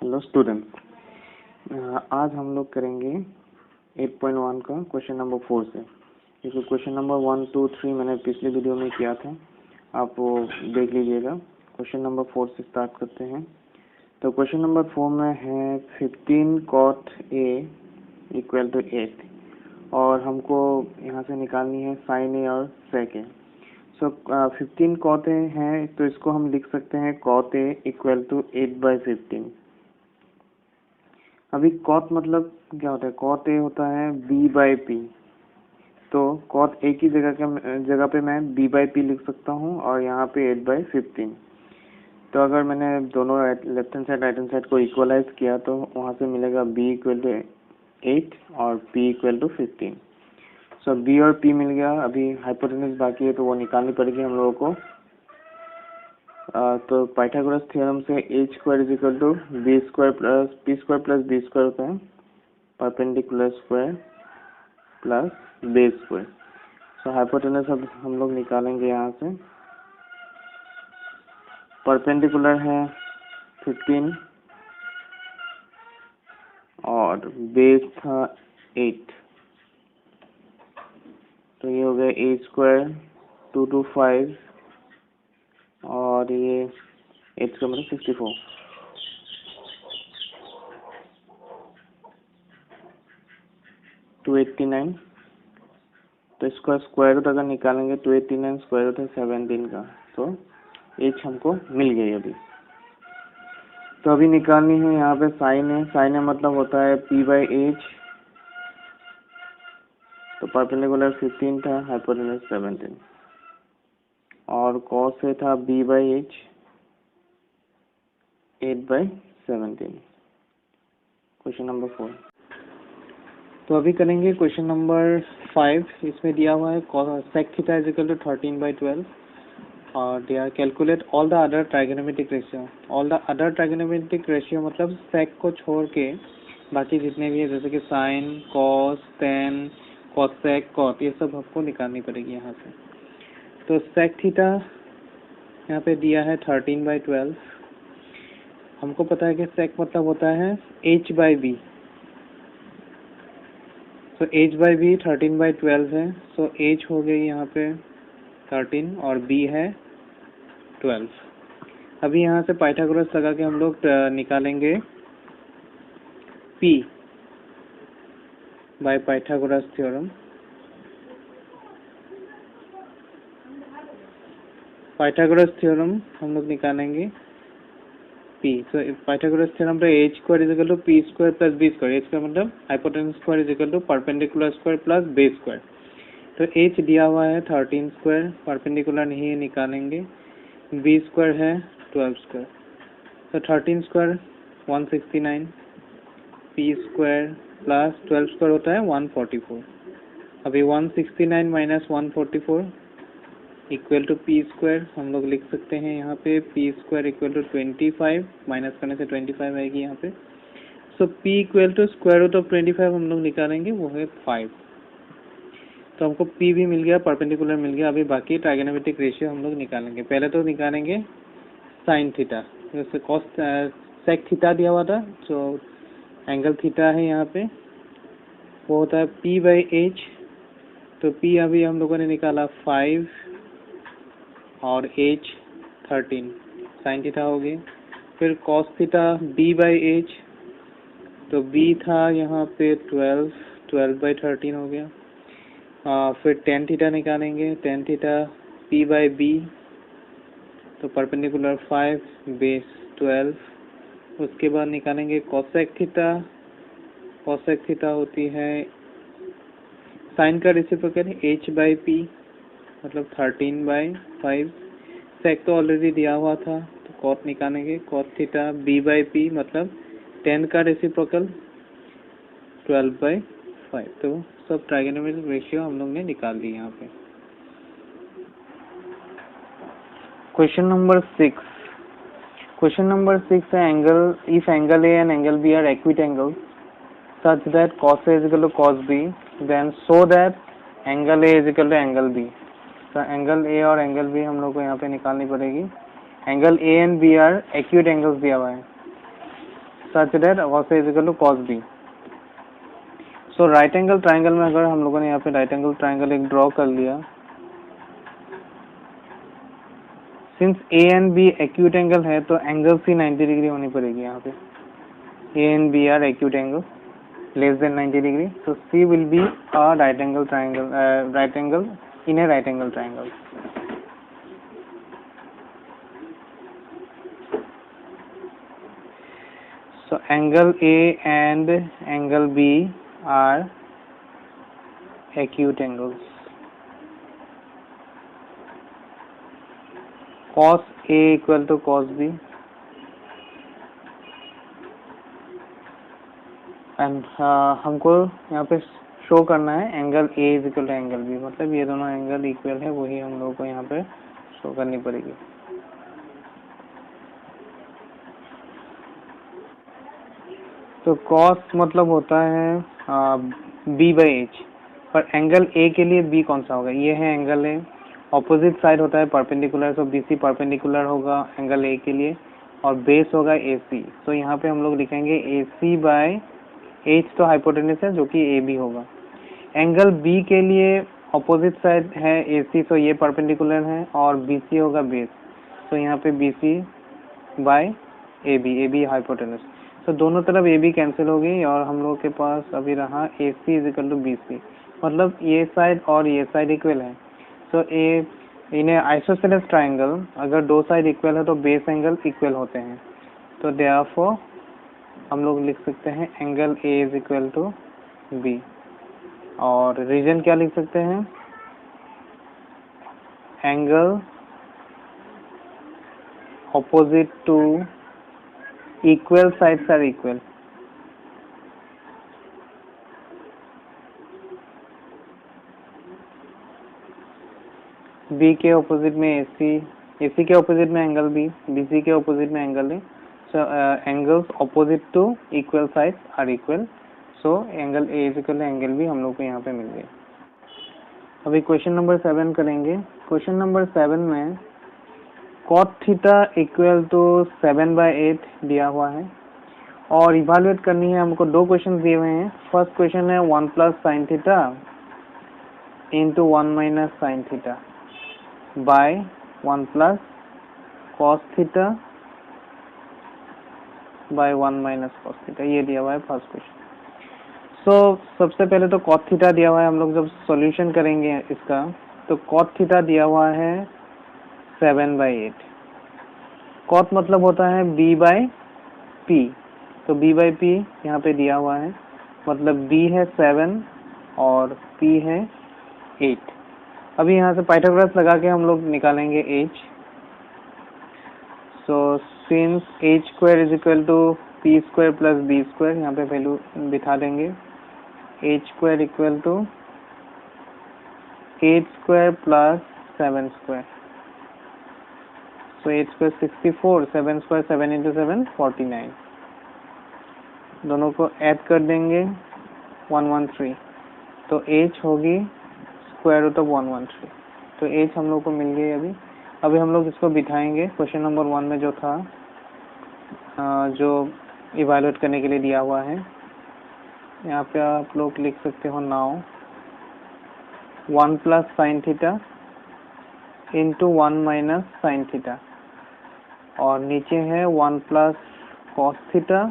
Hello student, आज हम लोग करेंगे 8.1 का क्वेश्चन नंबर 4 से। इसको क्वेश्चन नंबर 1, 2, 3 मैंने पिछले वीडियो में किया था, आप वो देख लीजिएगा। क्वेश्चन नंबर 4 से स्टार्ट करते हैं। तो क्वेश्चन नंबर 4 में है 15 cot A इक्वल टू 8 और हमको यहाँ से निकालनी है साइन A और सेक A। सो 15 cot A है तो इसको हम लिख सकते हैं cot A इक्वल टू 8/15। अभी कॉट मतलब क्या होता है? कॉट ए होता है b/p, तो कॉट ए की जगह पे मैं b/p लिख सकता हूँ और यहाँ पे 8/15। तो अगर मैंने दोनों left hand side right hand side को इक्वलाइज किया तो वहाँ से मिलेगा b इक्वल टू 8 और p equal to 15। So b और p मिल गया। अभी हाइपोटेन्यूज बाकी है तो वो निकालनी पड़ेगी हम लोगों को। तो पाइथागोरस थ्योरम से h square is equal to b square plus p square plus b square होता है, perpendicular square plus base square. So hypotenuse अब हम लोग निकालेंगे यहाँ से। परपेंडिकुलर है 15 और बेस था 8, तो ये हो गया a स्क्वायर 2 to 5 और ये 8 का मतलब 64। 289, तो इसका स्क्वायर रूट अगर निकालेंगे 289 स्क्वायर रूट है 17 का, तो h हमको मिल गई अभी। तो अभी निकालनी है यहाँ पे साइन है। साइन है मतलब होता है p/h, तो परपेंडिकुलर 15 था, हाइपोटेन्यूज 17 और कॉस से था b/h 8/17। Question number 4। तो अभी करेंगे क्वेश्चन नंबर 5। इसमें दिया हुआ है sec theta is equal to 13/12 और they are calculate all the other trigonometric ratio. All the other trigonometric ratio मतलब sec को छोड़ के बाकी जितने भी है, जैसे कि sine, cos, tan, cosec, cot, ये सब आपको निकालनी पड़ेगी यहाँ से। तो sec थीटा यहाँ पे दिया है 13/12। हमको पता है कि sec मतलब होता है h/b, तो h/b 13/12 है। सो h हो गई यहाँ पे 13 और b है 12। अभी यहाँ से पाइथागोरस लगा के हम लोग निकालेंगे p by Pythagoras theorem. Pythagoras theorem हम लोग निकालेंगे p। तो पाइथागोरस थ्योरम पे h square is equal to p square plus b square. h square मतलब hypotenuse square is equal to perpendicular square plus base square. तो h दिया हुआ है 13 स्क्वायर, परपेंडिकुलर नहीं है, निकालेंगे। b स्क्वायर है 12 स्क्वायर, तो 13 square 169, p square plus 12 square होता है 144। अभी 169 minus 144 equal to P square हम लोग लिख सकते हैं यहाँ पे P square equal to 25, minus करने से 25 आएगी यहाँ पे। So P equal to square root of 25 हम लोग निकालेंगे, वो है 5। तो हमको पी भी मिल गया, परपेंडिकुलर मिल गया। अभी बाकी ट्राइगोनोमेट्रिक रेशियो हम लोग निकालेंगे। पहले तो निकालेंगे साइन थीटा, जैसे कॉस सेक थीटा दिया हुआ था, जो एंगल थीटा है यहाँ पे वो होता है p/h। तो p अभी हम लोगों ने निकाला 5 और h 13, साइन थीटा हो गई। फिर कॉस थीटा b/h, तो b था यहाँ पे 12/13 हो गया। फिर टेन थीटा निकालेंगे, टेन थीटा p/b, तो परपेंडिकुलर 5 बेस 12। उसके बाद निकालेंगे कॉसेक थीटा। कॉसेक थीटा होती है साइन का रेसिप्रोकल h/p, मतलब 13/5। सेक तो ऑलरेडी दिया हुआ था, तो कॉट निकालेंगे। कॉट थीटा b/p मतलब 10 का रेसिप्रोकल 12/5। तो सब ट्राइगोनोमेट्रिक रेशियो हम लोग ने निकाल दी यहाँ पे। Question number 6। क्वेश्चन नंबर 6 है angle, if angle A and angle B are acute angles such that cos A is equal to cos B, then so that angle A is equal to angle B। तो angle A और angle B हम लोग को यहाँ पे निकालनी पड़ेगी। Angle A and B are acute angles दिया हुआ है। Such that cos A is equal to cos B। So right angle triangle में अगर हम लोगों ने यहाँ पे राइट एंगल ट्राइंगल एक ड्रॉ कर लिया, since A and B acute angle है तो एंगल C 90 डिग्री होनी पड़ेगी। यहाँ पे A and B are acute angle less than 90 degree, so C will be a right angle triangle, right angle in a right angle triangle. So angle A and angle B are acute angles. Cos A equal to cos B and हमको यहाँ पे show करना है angle A is equal to angle B, मतलब ये दोनों angle equal है, वही हम लोगों को यहाँ पे शो करनी पड़ेगी। तो cos मतलब होता है B बाई एच, पर एंगल A के लिए B कौन सा होगा, ये है एंगल A, ऑपोजिट साइड होता है परपेंडिकुलर, तो BC परपेंडिकुलर होगा एंगल A के लिए और बेस होगा AC। तो यहाँ पे हम लोग लिखेंगे AC बाय एच, तो हाइपोटेन्यूज है जो कि AB होगा। एंगल B के लिए ऑपोजिट साइड है AC, तो ये परपेंडिकुलर है और BC होगा बेस, तो यहाँ पे BC by AB, AB hypotenuse, तो दोनों तरफ AB कैंसिल हो गई और हम लोग के पास अभी रहा AC is equal to BC, मतलब ये साइड और ये साइड इक्वल है। तो इन आइसोसेलेस ट्राइंगल अगर दो साइड इक्वल है तो बेस एंगल इक्वल होते हैं, तो देयरफॉर हम लोग लिख सकते हैं angle A is equal to B, और रीजन क्या लिख सकते हैं, angle opposite to equal sides are equal. B के ऑपोजिट में AC, AC के ऑपोजिट में एंगल B, BC के ऑपोजिट में angle A, so angles opposite to equal sides are equal, so angle A is equal to angle B हम लोग को यहाँ पे मिल गया। अभी क्वेश्चन नंबर 7 करेंगे। क्वेश्चन नंबर 7 में cot थीटा इक्वल टू 7/8 दिया हुआ है और इवालुएट करनी है हमको। दो क्वेश्चन दिए हुए हैं। फर्स्ट क्वेश्चन है 1 plus sine theta into 1 minus sine theta by 1 plus cos theta by 1 minus cos theta, ये दिया हुआ है फर्स्ट क्वेश्चन। सो सबसे पहले तो कॉट थीटा दिया हुआ है, हम लोग जब सॉल्यूशन करेंगे इसका तो कॉट थीटा दिया हुआ है 7/8। कॉट मतलब होता है B बाई P, तो B बाई P यहाँ पे दिया हुआ है, मतलब B है 7 और P है 8। अभी यहाँ से पाइथागोरस लगा के हम लोग निकालेंगे H। So since H square is equal to P square plus B square, यहाँ पे वैल्यू बिठा देंगे। H square equal to 8 square plus 7 square, so 8 square 64, 7 square 7 into 7 49, दोनों को ऐड कर देंगे 113, तो H होगी स्क्वायर रूट ऑफ 113, तो H हम लोग को मिल गई। अभी हम लोग इसको बिठाएंगे क्वेश्चन नंबर 1 में जो था, जो इवैल्यूएट करने के लिए दिया हुआ है। यहाँ पे आप लोग लिख सकते हो now 1 plus sine theta into 1 minus sine theta, और नीचे है 1 plus cos theta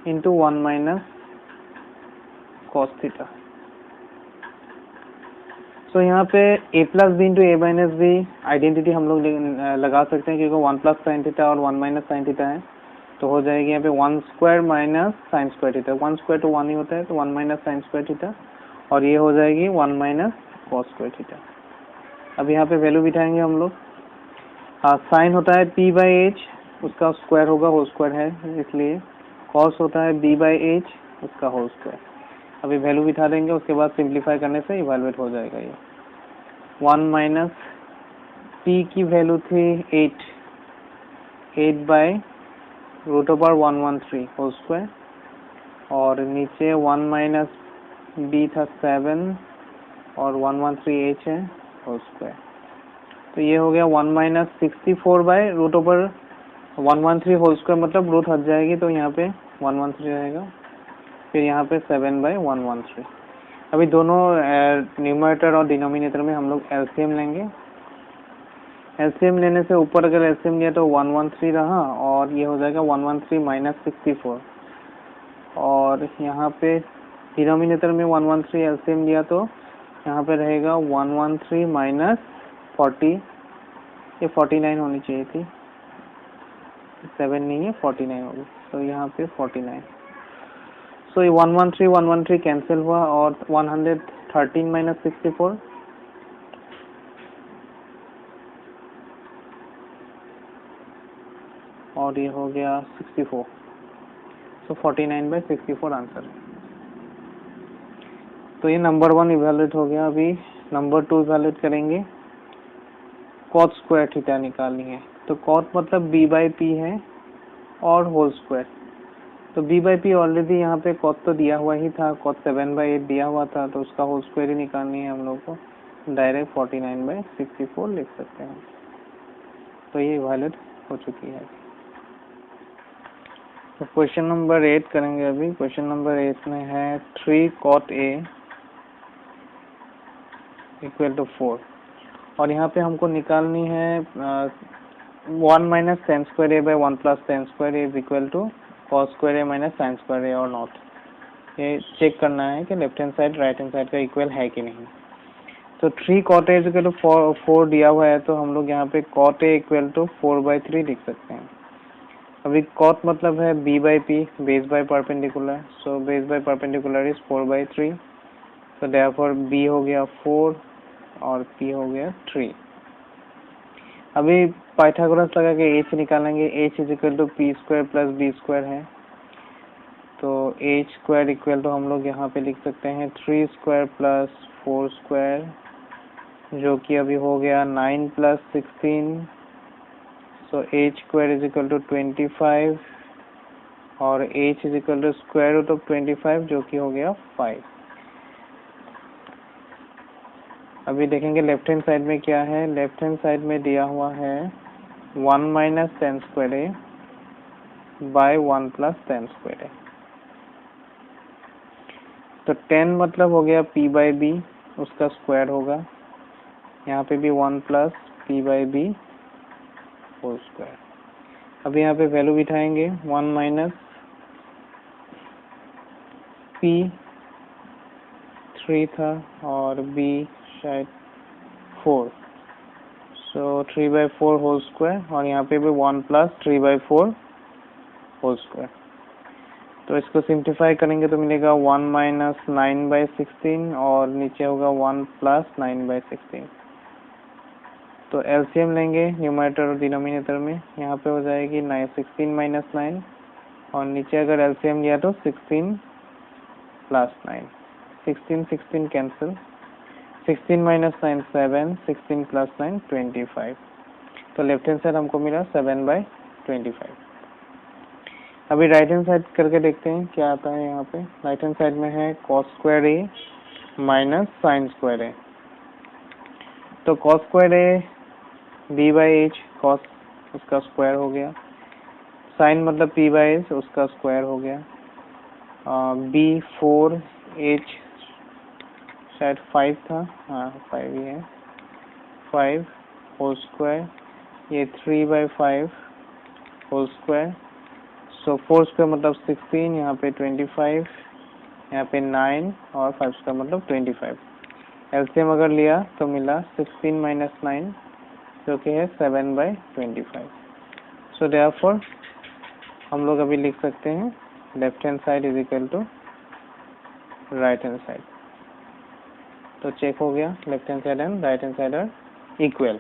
into 1 minus cos theta. तो यहाँ पे a plus b into a minus b identity हम लोग लगा सकते हैं, क्योंकि 1 प्लस साइन थीटा और 1 माइनस साइन थीटा है, तो हो जाएगी यहाँ पे 1 square minus sine square theta. 1 square तो 1 ही होता है, तो 1 माइनस साइन स्क्वायर थीटा, और ये हो जाएगी 1 माइनस कॉस स्क्वायर थीटा। अब यहाँ पे वैल्यू बिठाएंगे हम लोग। साइन होता है p बाई एच, उसका स्क्वायर होगा, होल स्क्वायर है इसलिए। कॉस होता है b बाई एच, उसका होल स्क्वायर। अभी वैल्यू बिठा देंगे, उसके बाद सिंप्लीफाई करने से इवैल्यूएट हो जाएगा ये। 1 माइनस p की वैल्यू थी 8 by root over 113 whole square, और नीचे 1 माइनस b था 7 और 113h है होल स्क्वायर, तो ये हो गया 1 minus 64 by root over 113 whole square मतलब रूट हट जाएगी तो यहाँ पे 113 रहेगा, फिर यहाँ पे 7/113। अभी दोनों न्यूमरेटर और डिनोमिनेटर में हम लोग एलसीएम लेंगे। एलसीएम लेने से ऊपर अगर एलसीएम लिया तो 113 रहा और ये हो जाएगा 113 माइनस 64, और यहाँ पे डिनोमिनेटर में 113 एलसीएम लिया तो यहाँ पे रहेगा 113 माइनस 40, ये 49 होनी चाहिए थी, 7 नहीं है 49 होगी, तो यहाँ पे 49। सो ये 113 कैंसिल हुआ और 113 माइनस 64 और ये हो गया 64। सो 49/64 आंसर। तो ये नंबर 1 इवैल्यूएट हो गया। अभी नंबर 2 इवैल्यूएट करेंगे। कॉट स्क्वायर थीटा निकालनी है, तो कॉट मतलब b/p है और होल स्क्वायर। तो b/p ऑलरेडी यहाँ पे कॉट तो दिया हुआ ही था, कॉट 7/8 दिया हुआ था, तो उसका होल स्क्वायर ही निकालनी है हम लोग को। डायरेक्ट 49/64 लिख सकते हैं। तो ये इवैल्यूएट हो चुकी है। तो क्वेश्चन नंबर 8 करेंगे। अभी क्वेश्चन नंबर 8 में है 3 cot A इक्वल टू 4, और यहाँ पे हमको निकालनी है 1 minus tan square A by 1 plus tan square A is equal to cos square A minus sin square A और नॉट। ये चेक करना है कि left hand side right hand side का इक्वल है कि नहीं। तो 3 cot A is equal to 4 दिया हुआ है, तो हम लोग यहाँ पे cot A इक्वल टू 4/3 लिख सकते हैं। अभी cot मतलब है b/p, base by perpendicular, so base by perpendicular is 4/3, तो देयरफॉर b हो गया 4 और p हो गया 3। अभी पाइथागोरस लगा के h निकालेंगे। h is equal to P square plus b square है, तो h स्क्वायर इक्वल टू हम लोग यहाँ पे लिख सकते हैं 3 स्क्वायर प्लस 4 स्क्वायर, जो कि अभी हो गया 9 plus 16, so h square is equal to 25 और h is equal to square root of 25, जो कि हो गया 5। अभी देखेंगे लेफ्ट हैंड साइड में क्या है। लेफ्ट हैंड साइड में दिया हुआ है 1 minus tan square A by 1 plus tan square A। तो 10 मतलब हो गया p/b, उसका स्क्वायर होगा, यहाँ पे भी 1 प्लस p/b होल स्क्वायर। अभी यहाँ पे वैल्यू बिठाएंगे, 1 माइनस p 3 था और b शायद 4, सो 3/4 होल स्क्वायर, और यहाँ पे भी 1 प्लस 3/4 होल स्क्वायर। तो इसको सिंप्लीफाई करेंगे तो मिलेगा 1 माइनस 9/16 और नीचे होगा 1 प्लस 9/16। तो एलसीएम लेंगे न्यूमरेटर और डिनोमिनेटर में, यहाँ पे हो जाएगी 16 माइनस 9 और नीचे अगर एलसीएम लिया तो 16 प्लस 9, 16 कैंसिल, 16 माइनस 9 7, 16 प्लस 9 25। तो लेफ्ट हैंड साइड हमको मिला 7/25। अभी राइट हैंड साइड करके देखते हैं क्या आता है। यहाँ पे राइट हैंड साइड में है cos square A minus sine square A। तो cos square A b/h, cos उसका स्क्वायर हो गया, साइन मतलब p/h उसका स्क्वायर हो गया, b 4 h शायद 5 था, हाँ 5 ही है, 5 होल स्क्वायर, ये 3/5 होल स्क्वायर, सो 4 स्क्वायर मतलब 16, यहाँ पे 25, यहाँ पे 9 और 5 स्क्वायर मतलब 25। एलसीएम अगर लिया तो मिला 16 माइनस 9, जो कि है 7/25। सो देयरफॉर हम लोग अभी लिख सकते हैं left hand side is equal to right hand side. तो चेक हो गया left hand side and right hand side are equal.